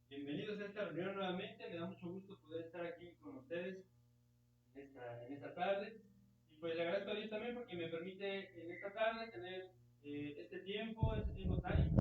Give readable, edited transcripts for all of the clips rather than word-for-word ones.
Bienvenidos a esta reunión nuevamente. Me da mucho gusto poder estar aquí con ustedes en esta tarde. Y pues le agradezco a Dios también porque me permite en esta tarde tener este tiempo tan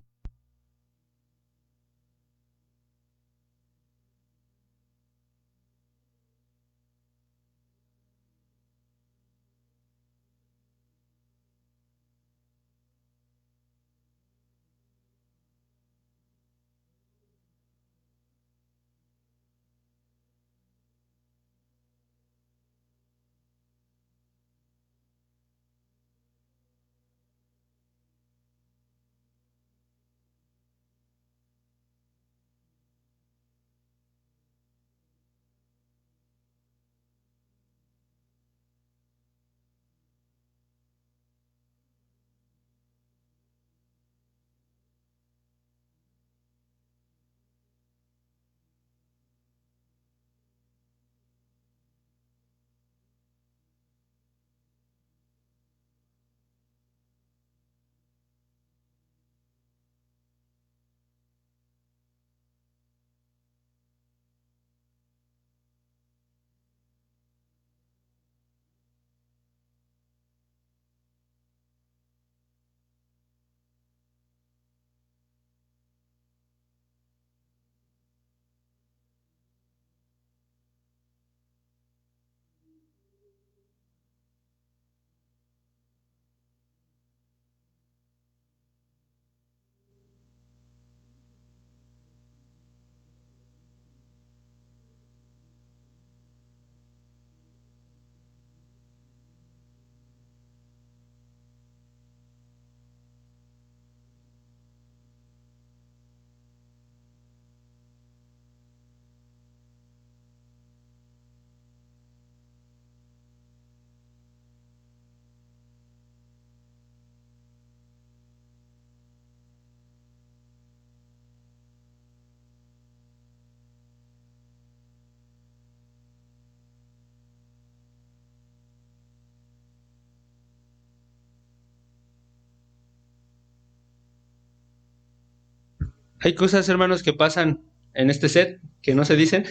hay cosas, hermanos, que pasan en este set que no se dicen.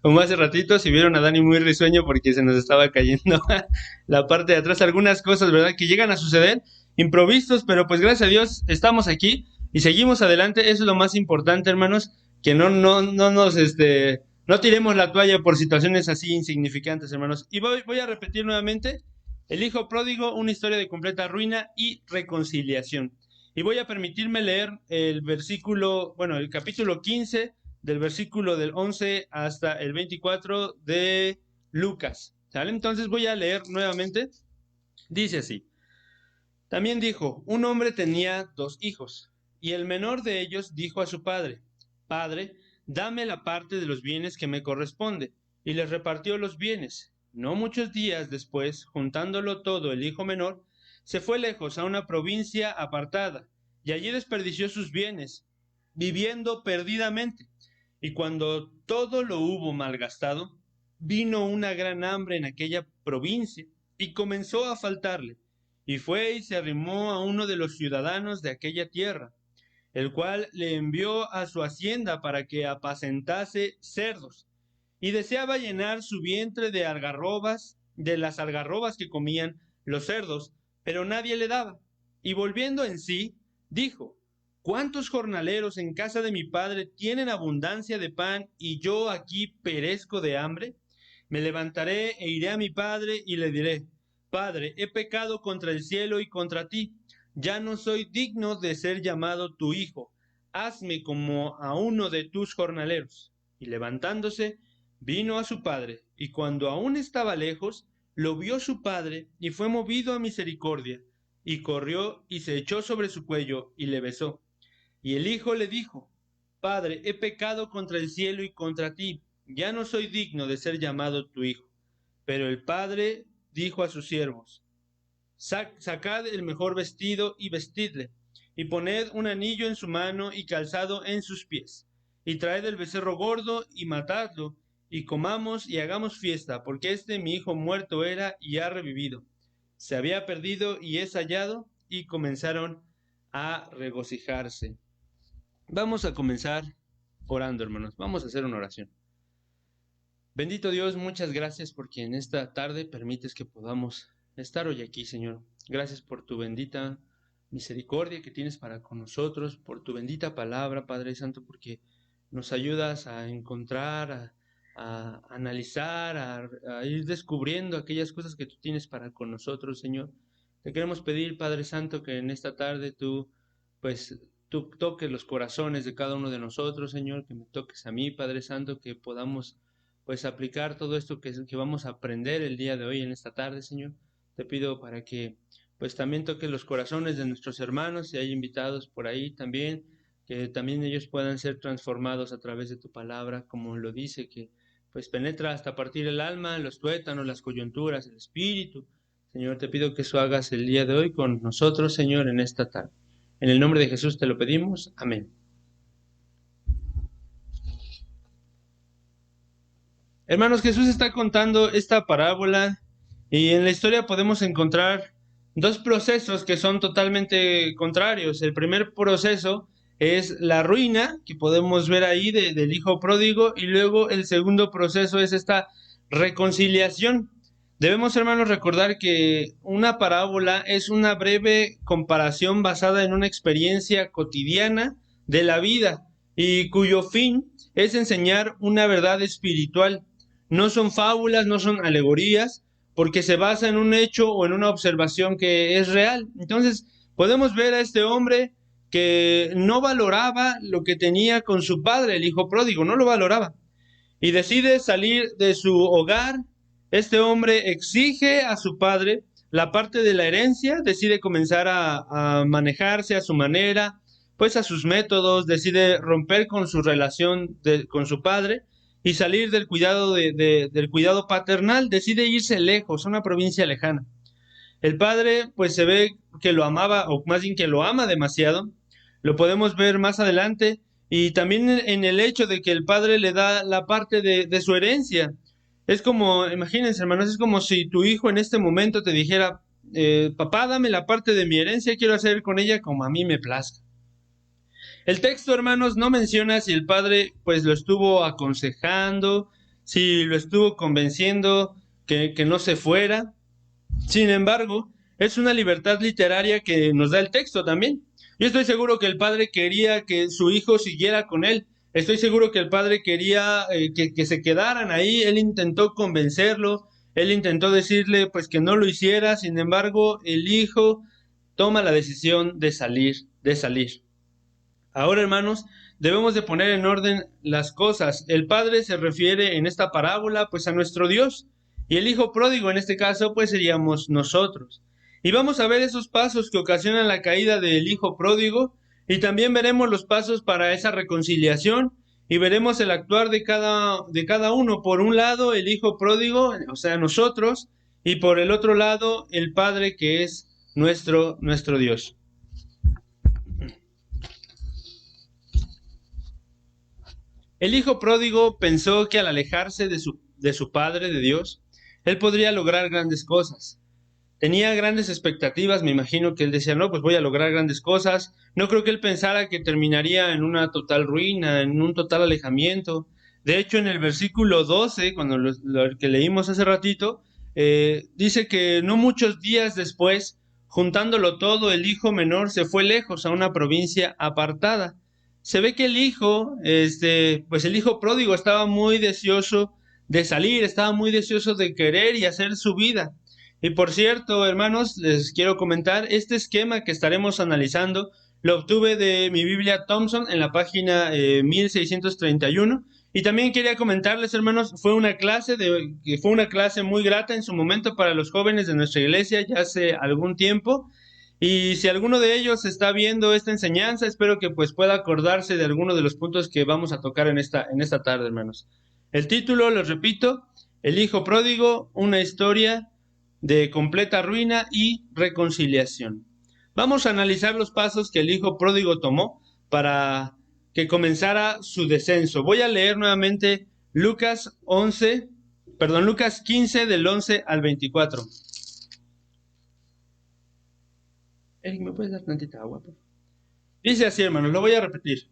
Como hace ratito, si vieron a Dani muy risueño porque se nos estaba cayendo la parte de atrás, algunas cosas, ¿verdad? Que llegan a suceder, improvisos, pero pues gracias a Dios estamos aquí y seguimos adelante. Eso es lo más importante, hermanos, que no nos, no tiremos la toalla por situaciones así insignificantes, hermanos. Y voy a repetir nuevamente, el hijo pródigo, una historia de completa ruina y reconciliación. Y voy a permitirme leer el versículo, bueno, el capítulo 15, del versículo del 11 hasta el 24 de Lucas. ¿Sale? Entonces voy a leer nuevamente. Dice así. También dijo, un hombre tenía dos hijos, y el menor de ellos dijo a su padre, Padre, dame la parte de los bienes que me corresponde, y les repartió los bienes. No muchos días después, juntándolo todo el hijo menor, se fue lejos a una provincia apartada, y allí desperdició sus bienes, viviendo perdidamente. Y cuando todo lo hubo malgastado, vino una gran hambre en aquella provincia, y comenzó a faltarle y fue y se arrimó a uno de los ciudadanos de aquella tierra, el cual le envió a su hacienda para que apacentase cerdos, y deseaba llenar su vientre de algarrobas, de las algarrobas que comían los cerdos, pero nadie le daba. Y volviendo en sí, dijo, ¿cuántos jornaleros en casa de mi padre tienen abundancia de pan y yo aquí perezco de hambre? Me levantaré e iré a mi padre y le diré, Padre, he pecado contra el cielo y contra ti. Ya no soy digno de ser llamado tu hijo. Hazme como a uno de tus jornaleros. Y levantándose, vino a su padre, y cuando aún estaba lejos, lo vio su padre, y fue movido a misericordia, y corrió y se echó sobre su cuello, y le besó. Y el hijo le dijo, Padre, he pecado contra el cielo y contra ti, ya no soy digno de ser llamado tu hijo. Pero el padre dijo a sus siervos, Sacad el mejor vestido y vestidle, y poned un anillo en su mano y calzado en sus pies, y traed el becerro gordo y matadlo, y comamos y hagamos fiesta, porque mi hijo muerto era y ha revivido. Se había perdido y es hallado, y comenzaron a regocijarse. Vamos a comenzar orando, hermanos. Vamos a hacer una oración. Bendito Dios, muchas gracias porque en esta tarde permites que podamos estar hoy aquí, Señor. Gracias por tu bendita misericordia que tienes para con nosotros, por tu bendita palabra, Padre Santo, porque nos ayudas a encontrar, a analizar, a ir descubriendo aquellas cosas que tú tienes para con nosotros, Señor. Te queremos pedir, Padre Santo, que en esta tarde pues, tú toques los corazones de cada uno de nosotros, Señor, que me toques a mí, Padre Santo, que podamos pues aplicar todo esto que vamos a aprender el día de hoy en esta tarde, Señor. Te pido para que pues también toques los corazones de nuestros hermanos, si hay invitados por ahí también, que también ellos puedan ser transformados a través de tu palabra, como lo dice, que pues penetra hasta partir el alma, los tuétanos, las coyunturas, el espíritu. Señor, te pido que eso hagas el día de hoy con nosotros, Señor, en esta tarde. En el nombre de Jesús te lo pedimos. Amén. Hermanos, Jesús está contando esta parábola y en la historia podemos encontrar dos procesos que son totalmente contrarios. El primer proceso es la ruina, que podemos ver ahí del hijo pródigo, y luego el segundo proceso es esta reconciliación. Debemos, hermanos, recordar que una parábola es una breve comparación basada en una experiencia cotidiana de la vida y cuyo fin es enseñar una verdad espiritual. No son fábulas, no son alegorías, porque se basa en un hecho o en una observación que es real. Entonces, podemos ver a este hombre que no valoraba lo que tenía con su padre, el hijo pródigo, no lo valoraba. Y decide salir de su hogar. Este hombre exige a su padre la parte de la herencia, decide comenzar a manejarse a su manera, pues a sus métodos, decide romper con su relación con su padre y salir del cuidado, del cuidado paternal, decide irse lejos, a una provincia lejana. El padre pues se ve que lo amaba, o más bien que lo ama demasiado, lo podemos ver más adelante, y también en el hecho de que el padre le da la parte de su herencia. Es como, imagínense hermanos, es como si tu hijo en este momento te dijera, papá, dame la parte de mi herencia, quiero hacer con ella como a mí me plazca. El texto, hermanos, no menciona si el padre pues lo estuvo aconsejando, si lo estuvo convenciendo que no se fuera. Sin embargo, es una libertad literaria que nos da el texto también. Yo estoy seguro que el padre quería que su hijo siguiera con él. Estoy seguro que el padre quería que se quedaran ahí. Él intentó convencerlo. Él intentó decirle pues que no lo hiciera. Sin embargo, el hijo toma la decisión de salir, de salir. Ahora, hermanos, debemos de poner en orden las cosas. El Padre se refiere en esta parábola pues a nuestro Dios, y el Hijo pródigo en este caso pues seríamos nosotros. Y vamos a ver esos pasos que ocasionan la caída del Hijo pródigo, y también veremos los pasos para esa reconciliación, y veremos el actuar de cada uno. Por un lado, el Hijo pródigo, o sea, nosotros, y por el otro lado, el Padre que es nuestro Dios. El hijo pródigo pensó que al alejarse de su padre, de Dios, él podría lograr grandes cosas. Tenía grandes expectativas, me imagino que él decía, no, pues voy a lograr grandes cosas. No creo que él pensara que terminaría en una total ruina, en un total alejamiento. De hecho, en el versículo 12, cuando lo que leímos hace ratito, dice que no muchos días después, juntándolo todo, el hijo menor se fue lejos a una provincia apartada. Se ve que el hijo, pues el hijo pródigo estaba muy deseoso de salir, estaba muy deseoso de querer y hacer su vida. Y por cierto, hermanos, les quiero comentar, este esquema que estaremos analizando lo obtuve de mi Biblia Thompson en la página 1631. Y también quería comentarles, hermanos, fue una clase muy grata en su momento para los jóvenes de nuestra iglesia ya hace algún tiempo. Y si alguno de ellos está viendo esta enseñanza, espero que pues pueda acordarse de alguno de los puntos que vamos a tocar en esta tarde, hermanos. El título, les repito, El Hijo Pródigo, una historia de completa ruina y reconciliación. Vamos a analizar los pasos que el hijo pródigo tomó para que comenzara su descenso. Voy a leer nuevamente Lucas 15 del 11 al 24. Eric, ¿me puedes dar tantita agua? Dice así, hermanos, lo voy a repetir.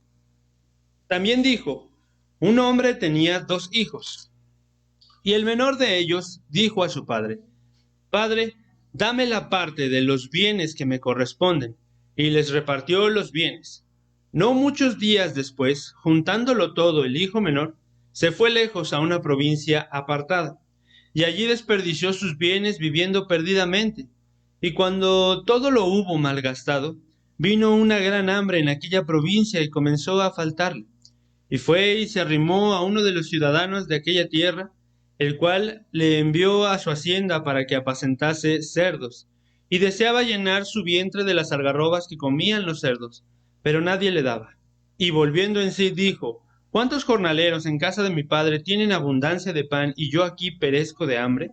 También dijo, un hombre tenía 2 hijos, y el menor de ellos dijo a su padre, Padre, dame la parte de los bienes que me corresponden, y les repartió los bienes. No muchos días después, juntándolo todo el hijo menor, se fue lejos a una provincia apartada, y allí desperdició sus bienes viviendo perdidamente. Y cuando todo lo hubo malgastado, vino una gran hambre en aquella provincia y comenzó a faltarle. Y fue y se arrimó a uno de los ciudadanos de aquella tierra, el cual le envió a su hacienda para que apacentase cerdos, y deseaba llenar su vientre de las algarrobas que comían los cerdos, pero nadie le daba. Y volviendo en sí dijo, ¿cuántos jornaleros en casa de mi padre tienen abundancia de pan y yo aquí perezco de hambre?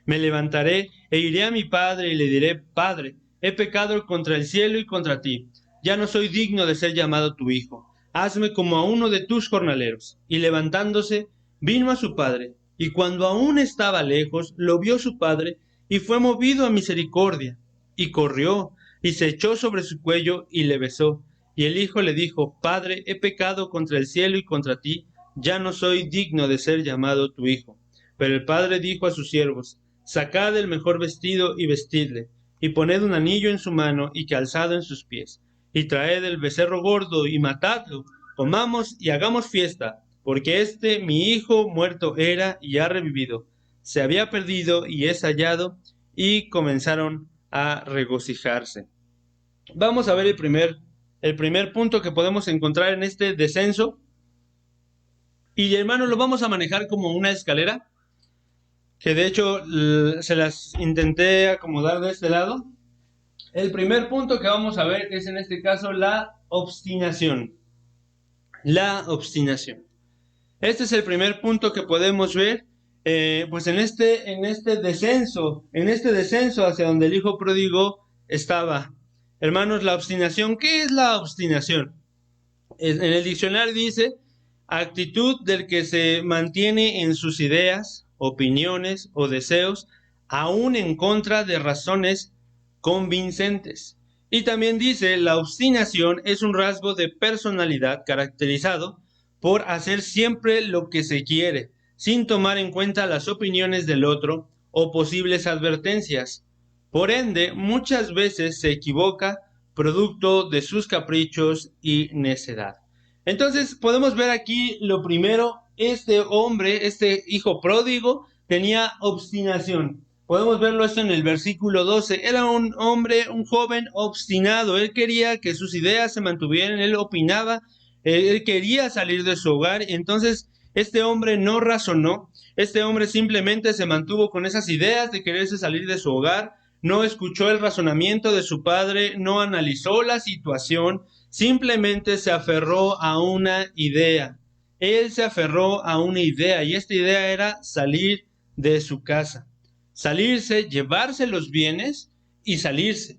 Me levantaré e iré a mi padre y le diré, Padre, he pecado contra el cielo y contra ti, ya no soy digno de ser llamado tu hijo, hazme como a uno de tus jornaleros. Y levantándose, vino a su padre, y cuando aún estaba lejos, lo vio su padre, y fue movido a misericordia, y corrió, y se echó sobre su cuello, y le besó. Y el hijo le dijo, Padre, he pecado contra el cielo y contra ti, ya no soy digno de ser llamado tu hijo. Pero el padre dijo a sus siervos, Sacad el mejor vestido y vestidle, y poned un anillo en su mano y calzado en sus pies, y traed el becerro gordo y matadlo, comamos y hagamos fiesta, porque mi hijo muerto era y ha revivido, se había perdido y es hallado, y comenzaron a regocijarse. Vamos a ver el primer punto que podemos encontrar en este descenso, y hermanos, lo vamos a manejar como una escalera, que de hecho se las intenté acomodar de este lado. El primer punto que vamos a ver es en este caso la obstinación. La obstinación. Este es el primer punto que podemos ver, pues en este descenso hacia donde el hijo pródigo estaba. Hermanos, la obstinación, ¿qué es la obstinación? En el diccionario dice, actitud del que se mantiene en sus ideas, opiniones o deseos, aún en contra de razones convincentes. Y también dice, la obstinación es un rasgo de personalidad caracterizado por hacer siempre lo que se quiere, sin tomar en cuenta las opiniones del otro o posibles advertencias. Por ende, muchas veces se equivoca producto de sus caprichos y necedad. Entonces, podemos ver aquí lo primero, este hombre, este hijo pródigo, tenía obstinación. Podemos verlo esto en el versículo 12. Era un hombre, un joven obstinado. Él quería que sus ideas se mantuvieran, él opinaba, él quería salir de su hogar. Entonces, este hombre no razonó, este hombre simplemente se mantuvo con esas ideas de quererse salir de su hogar, no escuchó el razonamiento de su padre, no analizó la situación, simplemente se aferró a una idea. Él se aferró a una idea y esta idea era salir de su casa. Salirse, llevarse los bienes y salirse.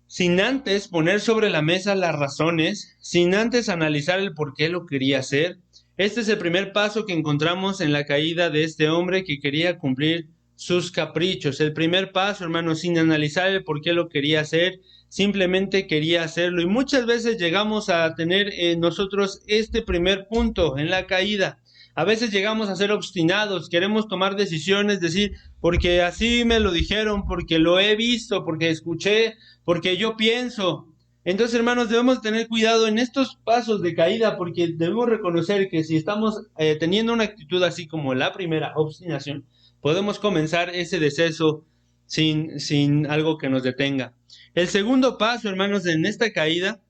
Sin antes poner sobre la mesa las razones, sin antes analizar el por qué lo quería hacer. Este es el primer paso que encontramos en la caída de este hombre que quería cumplir sus caprichos. El primer paso, hermano, sin analizar el por qué lo quería hacer, simplemente quería hacerlo. Y muchas veces llegamos a tener en nosotros este primer punto en la caída. A veces llegamos a ser obstinados, queremos tomar decisiones, decir, porque así me lo dijeron, porque lo he visto, porque escuché, porque yo pienso. Entonces, hermanos, debemos tener cuidado en estos pasos de caída, porque debemos reconocer que si estamos teniendo una actitud así como la primera, obstinación, podemos comenzar ese deceso sin algo que nos detenga. El segundo paso, hermanos, en esta caída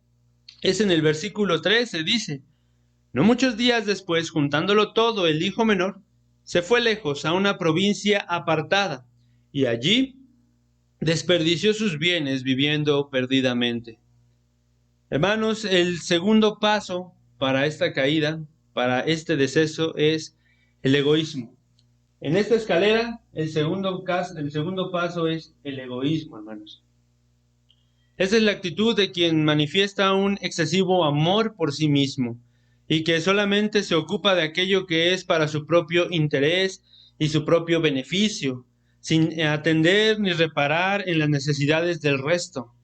es en el versículo 13, dice, no muchos días después, juntándolo todo, el hijo menor se fue lejos a una provincia apartada y allí desperdició sus bienes viviendo perdidamente. Hermanos, el segundo paso para esta caída, para este deceso, es el egoísmo. En esta escalera, el segundo paso es el egoísmo, hermanos. Esa es la actitud de quien manifiesta un excesivo amor por sí mismo y que solamente se ocupa de aquello que es para su propio interés y su propio beneficio, sin atender ni reparar en las necesidades del resto.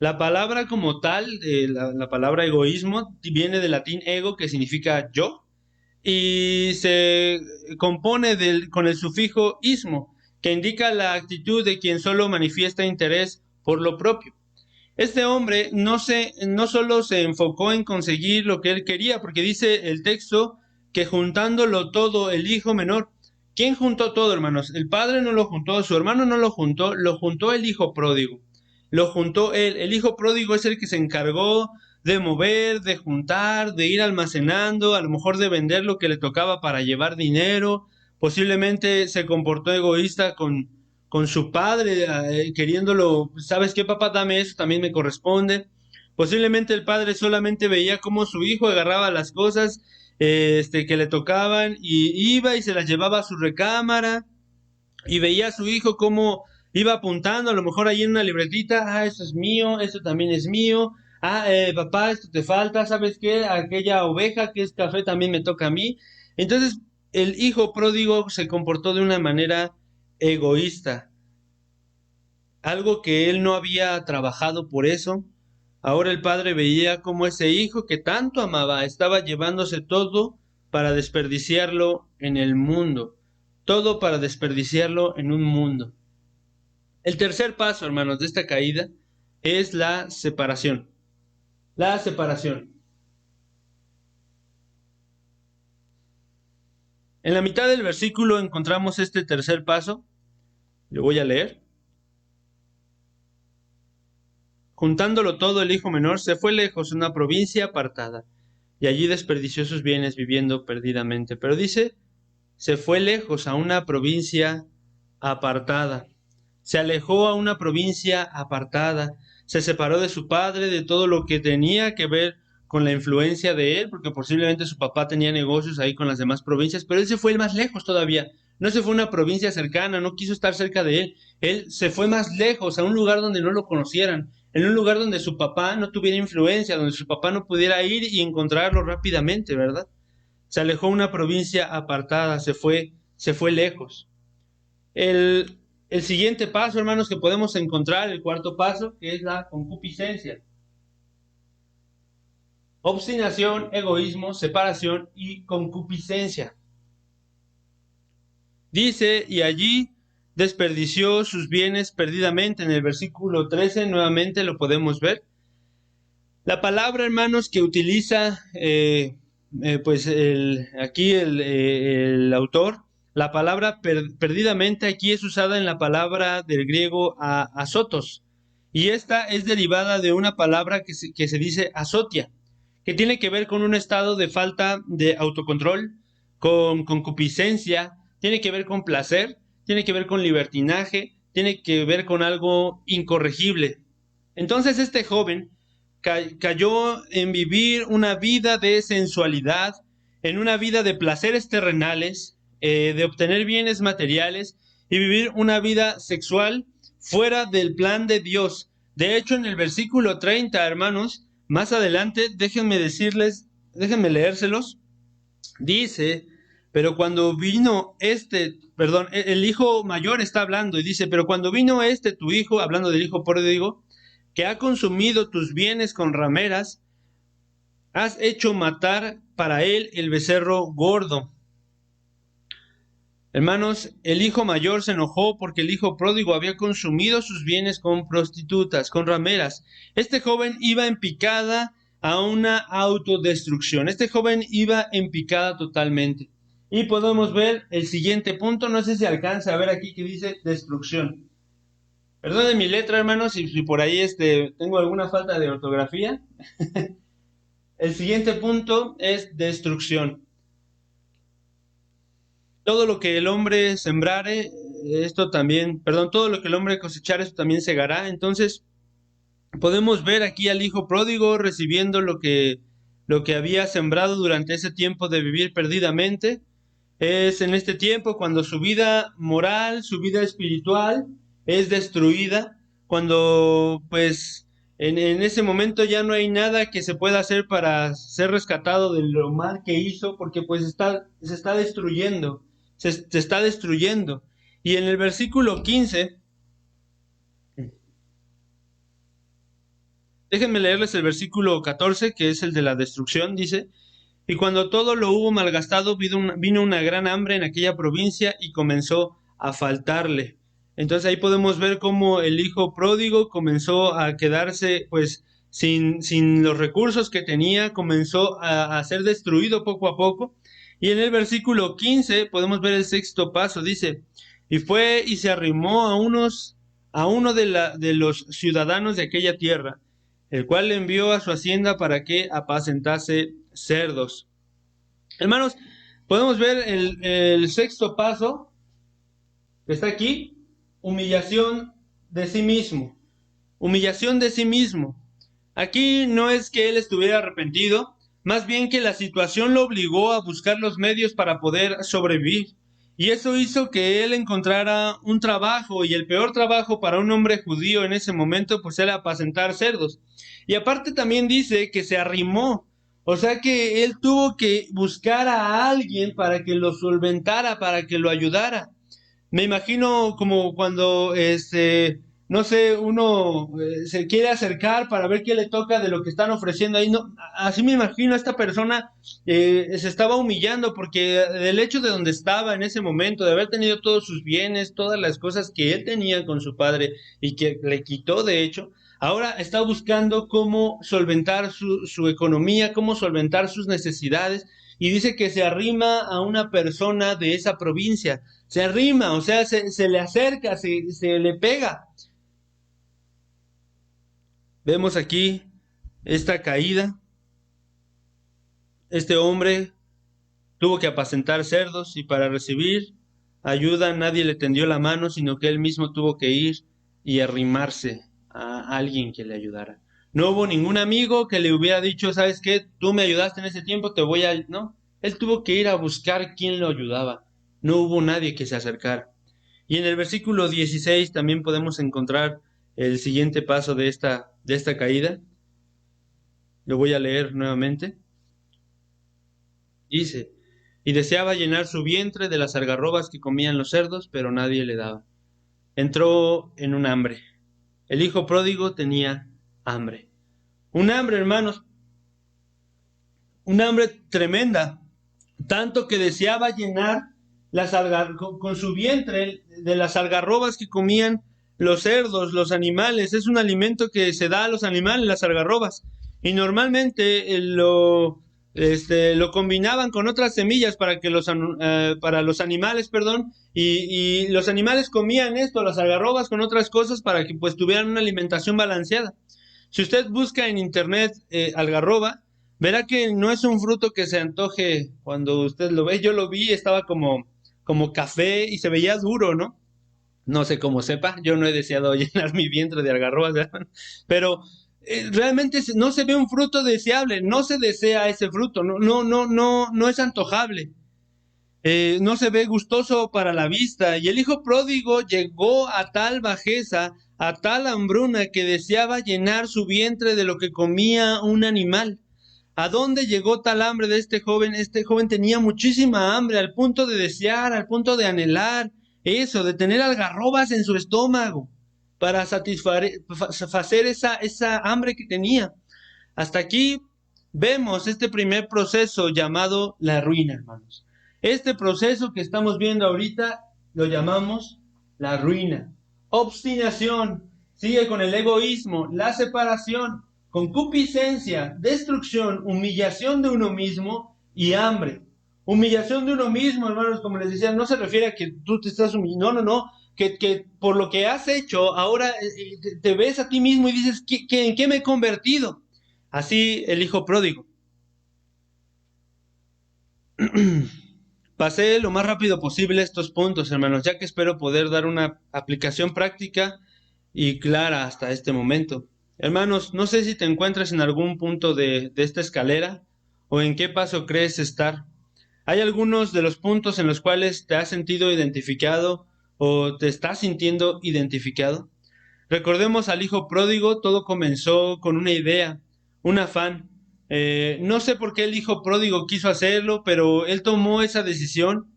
La palabra como tal, la palabra egoísmo, viene del latín ego, que significa yo, y se compone con el sufijo ismo, que indica la actitud de quien solo manifiesta interés por lo propio. Este hombre no solo se enfocó en conseguir lo que él quería, porque dice el texto que juntándolo todo el hijo menor. ¿Quién juntó todo, hermanos? El padre no lo juntó, su hermano no lo juntó el hijo pródigo. Lo juntó él. El hijo pródigo es el que se encargó de mover, de juntar, de ir almacenando, a lo mejor de vender lo que le tocaba para llevar dinero. Posiblemente se comportó egoísta con su padre, queriéndolo, ¿sabes qué, papá? Dame eso, también me corresponde. Posiblemente el padre solamente veía cómo su hijo agarraba las cosas que le tocaban y iba y se las llevaba a su recámara y veía a su hijo cómo iba apuntando, a lo mejor ahí en una libretita, eso es mío, eso también es mío, papá, esto te falta, ¿sabes qué? Aquella oveja que es café también me toca a mí. Entonces, el hijo pródigo se comportó de una manera egoísta, algo que él no había trabajado por eso. Ahora el padre veía cómo ese hijo que tanto amaba estaba llevándose todo para desperdiciarlo en el mundo, todo para desperdiciarlo en un mundo. El tercer paso, hermanos, de esta caída es la separación. La separación. En la mitad del versículo encontramos este tercer paso. Lo voy a leer. Juntándolo todo, el hijo menor se fue lejos a una provincia apartada, y allí desperdició sus bienes viviendo perdidamente. Pero dice, se fue lejos a una provincia apartada. Se alejó a una provincia apartada. Se separó de su padre, de todo lo que tenía que ver con la influencia de él, porque posiblemente su papá tenía negocios ahí con las demás provincias, pero él se fue el más lejos todavía. No se fue a una provincia cercana, no quiso estar cerca de él. Él se fue más lejos, a un lugar donde no lo conocieran, en un lugar donde su papá no tuviera influencia, donde su papá no pudiera ir y encontrarlo rápidamente, ¿verdad? Se alejó a una provincia apartada, se fue lejos. El siguiente paso, hermanos, que podemos encontrar, el cuarto paso, que es la concupiscencia. Obstinación, egoísmo, separación y concupiscencia. Dice, y allí desperdició sus bienes perdidamente. En el versículo 13 nuevamente lo podemos ver. La palabra, hermanos, que utiliza pues aquí el autor, la palabra perdidamente aquí es usada en la palabra del griego azotos, y esta es derivada de una palabra que se dice azotia, que tiene que ver con un estado de falta de autocontrol, con concupiscencia, tiene que ver con placer, tiene que ver con libertinaje, tiene que ver con algo incorregible. Entonces este joven cayó en vivir una vida de sensualidad, en una vida de placeres terrenales, de obtener bienes materiales y vivir una vida sexual fuera del plan de Dios. De hecho, en el versículo 30, hermanos, más adelante, déjenme leérselos, dice, pero cuando vino el hijo mayor está hablando y dice, pero cuando vino tu hijo, hablando del hijo pródigo, que ha consumido tus bienes con rameras, has hecho matar para él el becerro gordo. Hermanos, el hijo mayor se enojó porque el hijo pródigo había consumido sus bienes con prostitutas, con rameras. Este joven iba en picada a una autodestrucción. Este joven iba en picada totalmente. Y podemos ver el siguiente punto, no sé si alcanza a ver aquí que dice destrucción. Perdone mi letra, hermanos, si por ahí tengo alguna falta de ortografía. El siguiente punto es destrucción. Todo lo que el hombre sembrare, todo lo que el hombre cosechare, esto también segará. Entonces, podemos ver aquí al hijo pródigo recibiendo lo que había sembrado durante ese tiempo de vivir perdidamente. Es en este tiempo cuando su vida moral, su vida espiritual es destruida, cuando pues en ese momento ya no hay nada que se pueda hacer para ser rescatado de lo mal que hizo, porque pues se está destruyendo, se está destruyendo. Y en el versículo 15 Déjenme leerles el versículo 14, que es el de la destrucción, dice: y cuando todo lo hubo malgastado, vino una gran hambre en aquella provincia y comenzó a faltarle. Entonces ahí podemos ver cómo el hijo pródigo comenzó a quedarse pues sin los recursos que tenía, comenzó a ser destruido poco a poco. Y en el versículo 15 podemos ver el sexto paso, dice: y fue y se arrimó a uno de los ciudadanos de aquella tierra, el cual le envió a su hacienda para que apacentase cerdos. Hermanos, podemos ver el sexto paso que está aquí: humillación de sí mismo. Humillación de sí mismo. Aquí no es que él estuviera arrepentido, más bien que la situación lo obligó a buscar los medios para poder sobrevivir. Y eso hizo que él encontrara un trabajo, y el peor trabajo para un hombre judío en ese momento pues era apacentar cerdos. Y aparte también dice que se arrimó, o sea que él tuvo que buscar a alguien para que lo solventara, para que lo ayudara. Me imagino como cuando no sé, uno se quiere acercar para ver qué le toca de lo que están ofreciendo ahí. No, así me imagino a esta persona se estaba humillando porque del hecho de donde estaba en ese momento, de haber tenido todos sus bienes, todas las cosas que él tenía con su padre y que le quitó de hecho, ahora está buscando cómo solventar su economía, cómo solventar sus necesidades, y dice que se arrima a una persona de esa provincia. Se arrima, o sea, se le acerca, se le pega. Vemos aquí esta caída. Este hombre tuvo que apacentar cerdos, y para recibir ayuda nadie le tendió la mano, sino que él mismo tuvo que ir y arrimarse a alguien que le ayudara. No hubo ningún amigo que le hubiera dicho: ¿sabes qué? Tú me ayudaste en ese tiempo, te voy a... No, él tuvo que ir a buscar quién lo ayudaba. No hubo nadie que se acercara. Y en el versículo 16 también podemos encontrar el siguiente paso de esta caída. Lo voy a leer nuevamente. Dice: y deseaba llenar su vientre de las algarrobas que comían los cerdos, pero nadie le daba. Entró en un hambre. El hijo pródigo tenía hambre. Un hambre, hermanos, un hambre tremenda, tanto que deseaba llenar con su vientre de las algarrobas que comían los cerdos, los animales. Es un alimento que se da a los animales, las algarrobas, y normalmente lo combinaban con otras semillas para los animales, perdón, y los animales comían esto, las algarrobas, con otras cosas para que pues tuvieran una alimentación balanceada. Si usted busca en internet algarroba, verá que no es un fruto que se antoje cuando usted lo ve. Yo lo vi, estaba como café y se veía duro, ¿no? No sé cómo sepa, yo no he deseado llenar mi vientre de algarrobas, ¿verdad? Pero realmente no se ve un fruto deseable, no se desea ese fruto, no es antojable. No se ve gustoso para la vista. Y el hijo pródigo llegó a tal bajeza, a tal hambruna, que deseaba llenar su vientre de lo que comía un animal. ¿A dónde llegó tal hambre de este joven? Este joven tenía muchísima hambre, al punto de desear, al punto de anhelar eso, de tener algarrobas en su estómago para satisfacer esa hambre que tenía. Hasta aquí vemos este primer proceso llamado la ruina, hermanos. Este proceso que estamos viendo ahorita lo llamamos la ruina. Obstinación, sigue con el egoísmo, la separación, concupiscencia, destrucción, humillación de uno mismo y hambre. Humillación de uno mismo, hermanos, como les decía, no se refiere a que tú te estás humillando, no, que por lo que has hecho, ahora te ves a ti mismo y dices: ¿en qué me he convertido? Así el hijo pródigo. Pasé lo más rápido posible estos puntos, hermanos, ya que espero poder dar una aplicación práctica y clara hasta este momento. Hermanos, no sé si te encuentras en algún punto de esta escalera o en qué paso crees estar. ¿Hay algunos de los puntos en los cuales te has sentido identificado o te estás sintiendo identificado? Recordemos al hijo pródigo, todo comenzó con una idea, un afán. No sé por qué el hijo pródigo quiso hacerlo, pero él tomó esa decisión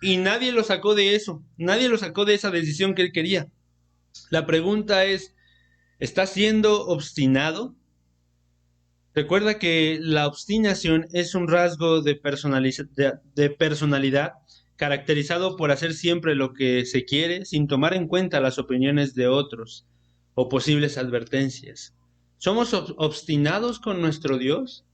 y nadie lo sacó de eso, nadie lo sacó de esa decisión que él quería. La pregunta es, ¿Estás siendo obstinado? Recuerda que la obstinación es un rasgo de personalidad caracterizado por hacer siempre lo que se quiere sin tomar en cuenta las opiniones de otros o posibles advertencias. ¿Somos obstinados con nuestro Dios?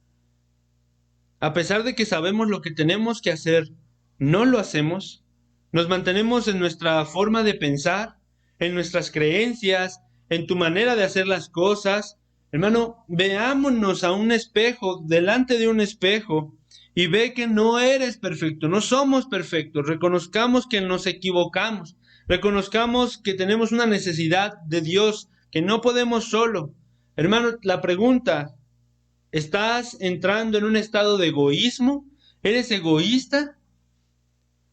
A pesar de que sabemos lo que tenemos que hacer, no lo hacemos. Nos mantenemos en nuestra forma de pensar, en nuestras creencias, en tu manera de hacer las cosas. Hermano, veámonos a un espejo, delante de un espejo, y ve que no eres perfecto, no somos perfectos. Reconozcamos que nos equivocamos, reconozcamos que tenemos una necesidad de Dios, que no podemos solo. Hermano, la pregunta: ¿estás entrando en un estado de egoísmo? ¿Eres egoísta?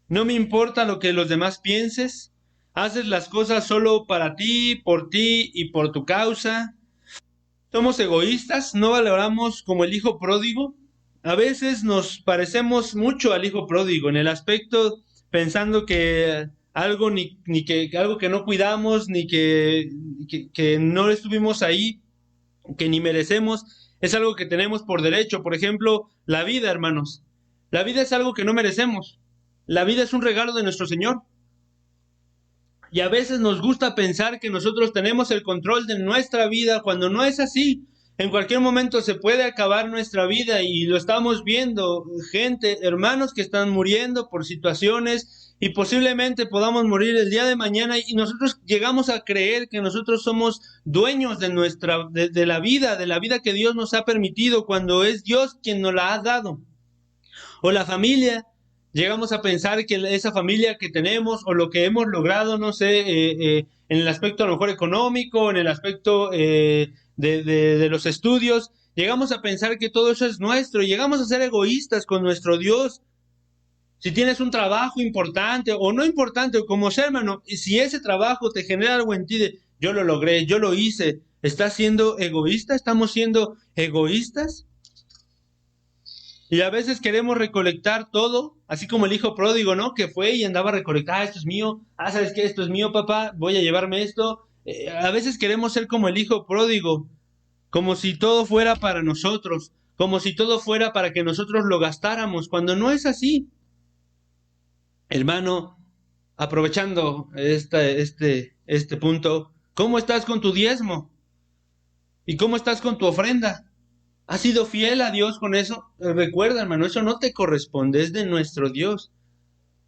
¿No me importa lo que los demás pienses? ¿Haces las cosas solo para ti y por tu causa? ¿Somos egoístas? ¿No valoramos como el hijo pródigo? A veces nos parecemos mucho al hijo pródigo en el aspecto pensando que algo ni que algo que no cuidamos, ni que no estuvimos ahí, que ni merecemos, es algo que tenemos por derecho. Por ejemplo, la vida, hermanos. La vida es algo que no merecemos. La vida es un regalo de nuestro Señor. Y a veces nos gusta pensar que nosotros tenemos el control de nuestra vida cuando no es así. En cualquier momento se puede acabar nuestra vida y lo estamos viendo. Gente, hermanos que están muriendo por situaciones y posiblemente podamos morir el día de mañana y nosotros llegamos a creer que nosotros somos dueños de la vida que Dios nos ha permitido cuando es Dios quien nos la ha dado. O la familia, llegamos a pensar que esa familia que tenemos o lo que hemos logrado, no sé, en el aspecto a lo mejor económico, en el aspecto de los estudios, llegamos a pensar que todo eso es nuestro y llegamos a ser egoístas con nuestro Dios. Si tienes un trabajo importante o no importante, o como sea, hermano, y si ese trabajo te genera algo en ti de yo lo logré, yo lo hice, ¿estás siendo egoísta? ¿Estamos siendo egoístas? Y a veces queremos recolectar todo, así como el hijo pródigo, ¿no? Que fue y andaba a recolectar, esto es mío, ¿sabes qué? Esto es mío, papá, voy a llevarme esto. A veces queremos ser como el hijo pródigo, como si todo fuera para nosotros, como si todo fuera para que nosotros lo gastáramos, cuando no es así. Hermano, aprovechando este punto, ¿cómo estás con tu diezmo? ¿Y cómo estás con tu ofrenda? ¿Has sido fiel a Dios con eso? Recuerda, hermano, eso no te corresponde, es de nuestro Dios.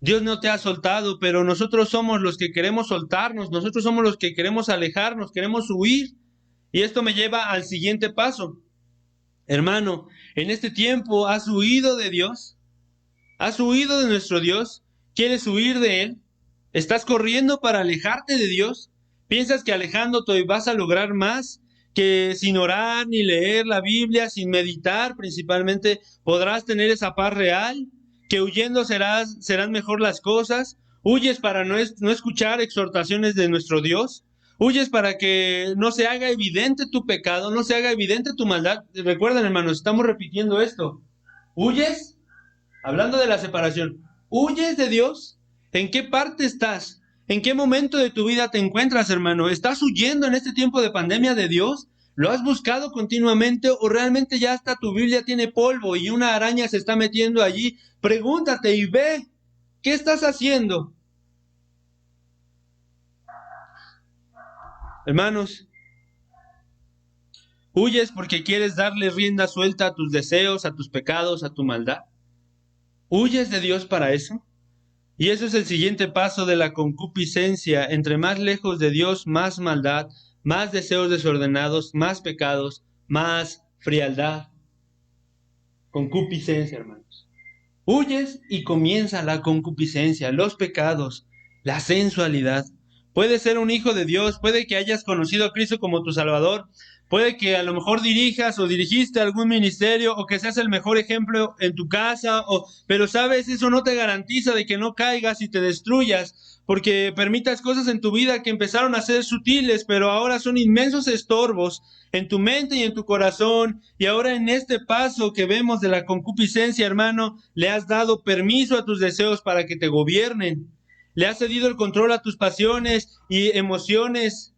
Dios no te ha soltado, pero nosotros somos los que queremos soltarnos, nosotros somos los que queremos alejarnos, queremos huir. Y esto me lleva al siguiente paso. Hermano, en este tiempo has huido de Dios, has huido de nuestro Dios, quieres huir de Él, estás corriendo para alejarte de Dios, piensas que alejándote vas a lograr más, que sin orar ni leer la Biblia, sin meditar principalmente, podrás tener esa paz real, que huyendo serán mejor las cosas, huyes para no escuchar exhortaciones de nuestro Dios, huyes para que no se haga evidente tu pecado, no se haga evidente tu maldad. Recuerden, hermanos, estamos repitiendo esto. ¿Huyes? Hablando de la separación, ¿huyes de Dios? ¿En qué parte estás? ¿En qué momento de tu vida te encuentras, hermano? ¿Estás huyendo en este tiempo de pandemia de Dios? ¿Lo has buscado continuamente o realmente ya hasta tu Biblia tiene polvo y una araña se está metiendo allí? Pregúntate y ve, ¿qué estás haciendo? Hermanos, ¿huyes porque quieres darle rienda suelta a tus deseos, a tus pecados, a tu maldad? ¿Huyes de Dios para eso? Y eso es el siguiente paso de la concupiscencia. Entre más lejos de Dios, más maldad, más deseos desordenados, más pecados, más frialdad. Concupiscencia, hermanos. Huyes y comienza la concupiscencia, los pecados, la sensualidad. Puedes ser un hijo de Dios, puede que hayas conocido a Cristo como tu Salvador, puede que a lo mejor dirijas o dirigiste algún ministerio o que seas el mejor ejemplo en tu casa, pero sabes, eso no te garantiza de que no caigas y te destruyas, porque permitas cosas en tu vida que empezaron a ser sutiles, pero ahora son inmensos estorbos en tu mente y en tu corazón. Y ahora en este paso que vemos de la concupiscencia, hermano, le has dado permiso a tus deseos para que te gobiernen. Le has cedido el control a tus pasiones y emociones.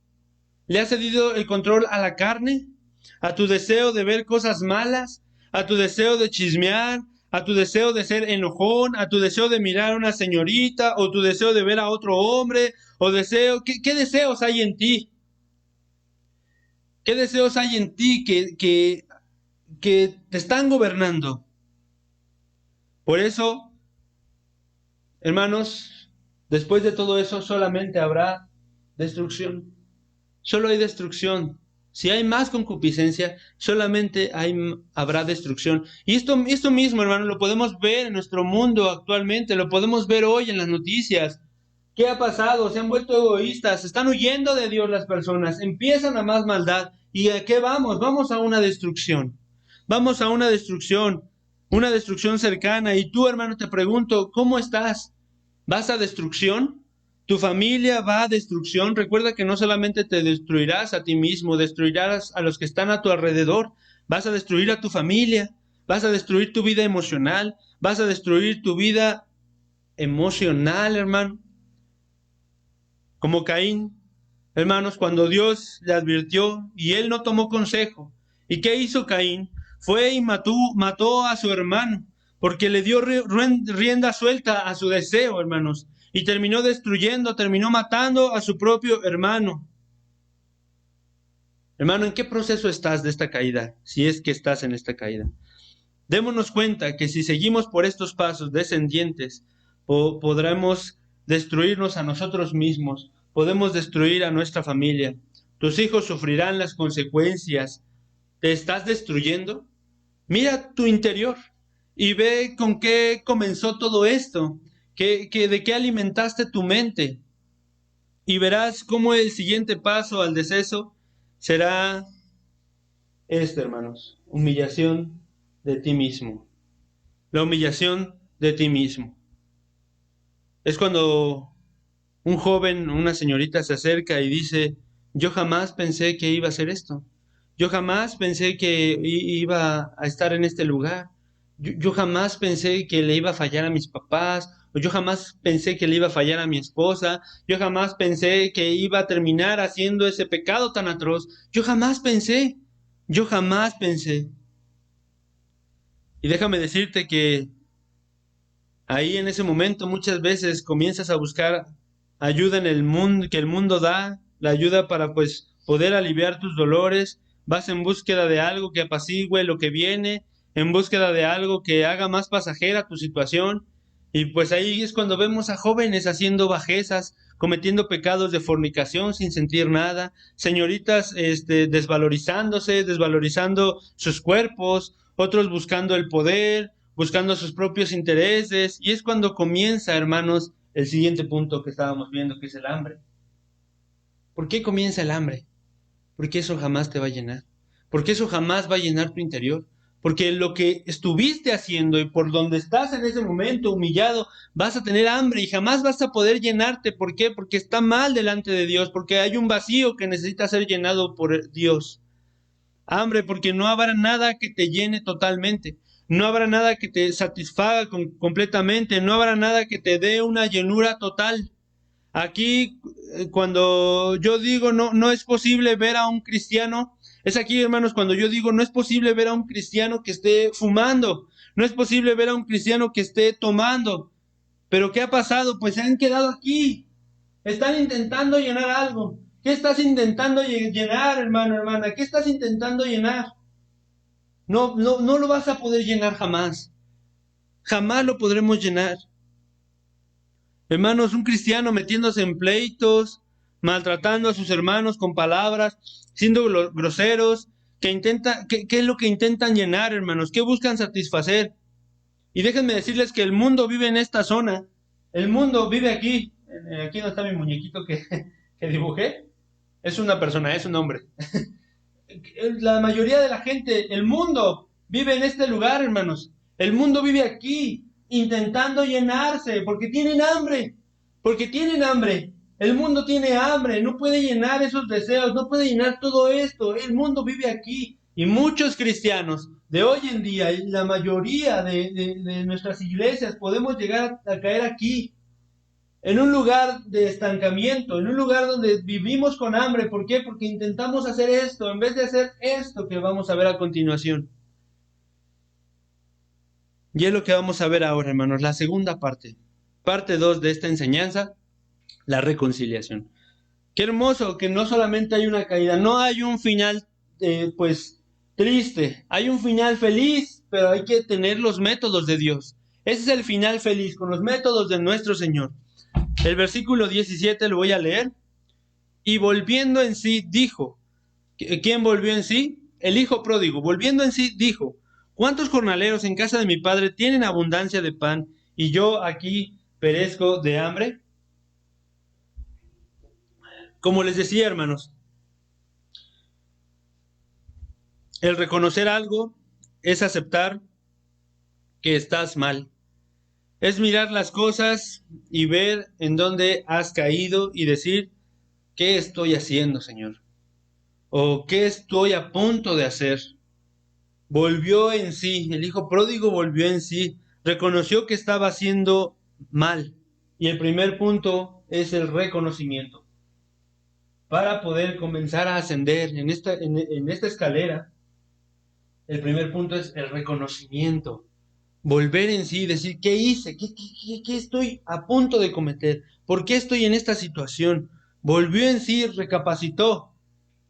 ¿Le has cedido el control a la carne? ¿A tu deseo de ver cosas malas? ¿A tu deseo de chismear? ¿A tu deseo de ser enojón? ¿A tu deseo de mirar a una señorita? ¿O tu deseo de ver a otro hombre? ¿O deseo? ¿Qué deseos hay en ti? ¿Qué deseos hay en ti que te están gobernando? Por eso, hermanos, después de todo eso solamente habrá destrucción. Solo hay destrucción. Si hay más concupiscencia, solamente habrá destrucción. Y esto mismo, hermano, lo podemos ver en nuestro mundo actualmente, lo podemos ver hoy en las noticias. ¿Qué ha pasado? Se han vuelto egoístas, están huyendo de Dios las personas, empiezan a más maldad. ¿Y a qué vamos? Vamos a una destrucción. Vamos a una destrucción cercana. Y tú, hermano, te pregunto, ¿cómo estás? ¿Vas a destrucción? ¿Tu familia va a destrucción? Recuerda que no solamente te destruirás a ti mismo, destruirás a los que están a tu alrededor. Vas a destruir a tu familia, vas a destruir tu vida emocional, vas a destruir tu vida emocional, hermano. Como Caín, hermanos, cuando Dios le advirtió y él no tomó consejo. ¿Y qué hizo Caín? Fue y mató a su hermano, porque le dio rienda suelta a su deseo, hermanos, y terminó destruyendo, terminó matando a su propio hermano. Hermano, ¿en qué proceso estás de esta caída? Si es que estás en esta caída. Démonos cuenta que si seguimos por estos pasos descendientes, podremos destruirnos a nosotros mismos, podemos destruir a nuestra familia. Tus hijos sufrirán las consecuencias. ¿Te estás destruyendo? Mira tu interior y ve con qué comenzó todo esto, de qué alimentaste tu mente. Y verás cómo el siguiente paso al deceso será hermanos, humillación de ti mismo. La humillación de ti mismo. Es cuando un joven, una señorita se acerca y dice, yo jamás pensé que iba a hacer esto. Yo jamás pensé que iba a estar en este lugar. Yo jamás pensé que le iba a fallar a mis papás. O yo jamás pensé que le iba a fallar a mi esposa. Yo jamás pensé que iba a terminar haciendo ese pecado tan atroz. Yo jamás pensé. Yo jamás pensé. Y déjame decirte que ahí en ese momento muchas veces comienzas a buscar ayuda en el mundo, que el mundo da, la ayuda para pues poder aliviar tus dolores, vas en búsqueda de algo que apacigüe lo que viene, en búsqueda de algo que haga más pasajera tu situación, y pues ahí es cuando vemos a jóvenes haciendo bajezas, cometiendo pecados de fornicación sin sentir nada, señoritas desvalorizando sus cuerpos, otros buscando el poder, buscando sus propios intereses, y es cuando comienza, hermanos, el siguiente punto que estábamos viendo, que es el hambre. ¿Por qué comienza el hambre? Porque eso jamás te va a llenar. Porque eso jamás va a llenar tu interior. Porque lo que estuviste haciendo y por donde estás en ese momento humillado, vas a tener hambre y jamás vas a poder llenarte. ¿Por qué? Porque está mal delante de Dios, porque hay un vacío que necesita ser llenado por Dios. Hambre porque no habrá nada que te llene totalmente. No habrá nada que te satisfaga completamente. No habrá nada que te dé una llenura total. Aquí, cuando yo digo no es posible ver a un cristiano, es aquí, hermanos, cuando yo digo no es posible ver a un cristiano que esté fumando, no es posible ver a un cristiano que esté tomando. Pero ¿qué ha pasado? Pues se han quedado aquí. Están intentando llenar algo. ¿Qué estás intentando llenar, hermano, hermana? ¿Qué estás intentando llenar? No lo vas a poder llenar jamás. Jamás lo podremos llenar. Hermanos, un cristiano metiéndose en pleitos, maltratando a sus hermanos con palabras, siendo groseros, ¿qué es lo que intentan llenar, hermanos? ¿Qué buscan satisfacer? Y déjenme decirles que el mundo vive en esta zona. El mundo vive aquí. Aquí no está mi muñequito que dibujé. Es una persona, es un hombre. La mayoría de la gente, el mundo, vive en este lugar, hermanos. El mundo vive aquí, intentando llenarse, porque tienen hambre. Porque tienen hambre. El mundo tiene hambre, no puede llenar esos deseos, no puede llenar todo esto. El mundo vive aquí. Y muchos cristianos de hoy en día, y la mayoría de nuestras iglesias, podemos llegar a caer aquí. en un lugar de estancamiento, en un lugar donde vivimos con hambre. ¿Por qué? Porque intentamos hacer esto en vez de hacer esto que vamos a ver a continuación. Y es lo que vamos a ver ahora, hermanos, la segunda parte. Parte 2 de esta enseñanza, la reconciliación. Qué hermoso que no solamente hay una caída, no hay un final, pues, triste. Hay un final feliz, pero hay que tener los métodos de Dios. Ese es el final feliz, con los métodos de nuestro Señor. El versículo 17 lo voy a leer. Y volviendo en sí, dijo. ¿Quién volvió en sí? El hijo pródigo. Volviendo en sí, dijo: ¿cuántos jornaleros en casa de mi padre tienen abundancia de pan y yo aquí perezco de hambre? Como les decía, hermanos, el reconocer algo es aceptar que estás mal. Es mirar las cosas y ver en dónde has caído y decir: ¿qué estoy haciendo, Señor? ¿O qué estoy a punto de hacer? Volvió en sí, el hijo pródigo volvió en sí, reconoció que estaba haciendo mal. Y el primer punto es el reconocimiento. Para poder comenzar a ascender en esta escalera, el primer punto es el reconocimiento. Volver en sí, decir: ¿qué hice? ¿Qué estoy a punto de cometer? ¿Por qué estoy en esta situación? Volvió en sí, recapacitó.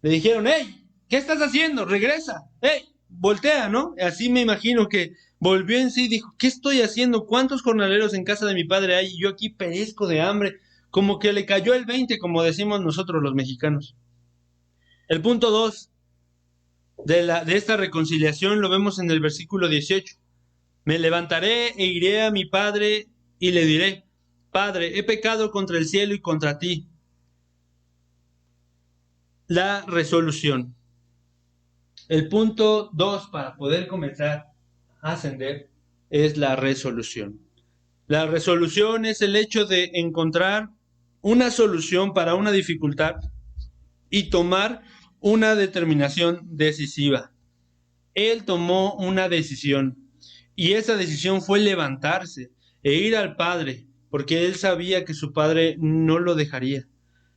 Le dijeron: hey, ¿qué estás haciendo? Regresa. Hey, voltea, ¿no? Así me imagino que volvió en sí y dijo: ¿qué estoy haciendo? ¿Cuántos jornaleros en casa de mi padre hay y yo aquí perezco de hambre? Como que le cayó el 20, como decimos nosotros los mexicanos. El punto 2 de esta reconciliación lo vemos en el versículo 18. Me levantaré e iré a mi padre y le diré: Padre, he pecado contra el cielo y contra ti. La resolución. El punto 2 para poder comenzar a ascender es la resolución. La resolución es el hecho de encontrar una solución para una dificultad y tomar una determinación decisiva. Él tomó una decisión y esa decisión fue levantarse e ir al Padre, porque él sabía que su Padre no lo dejaría.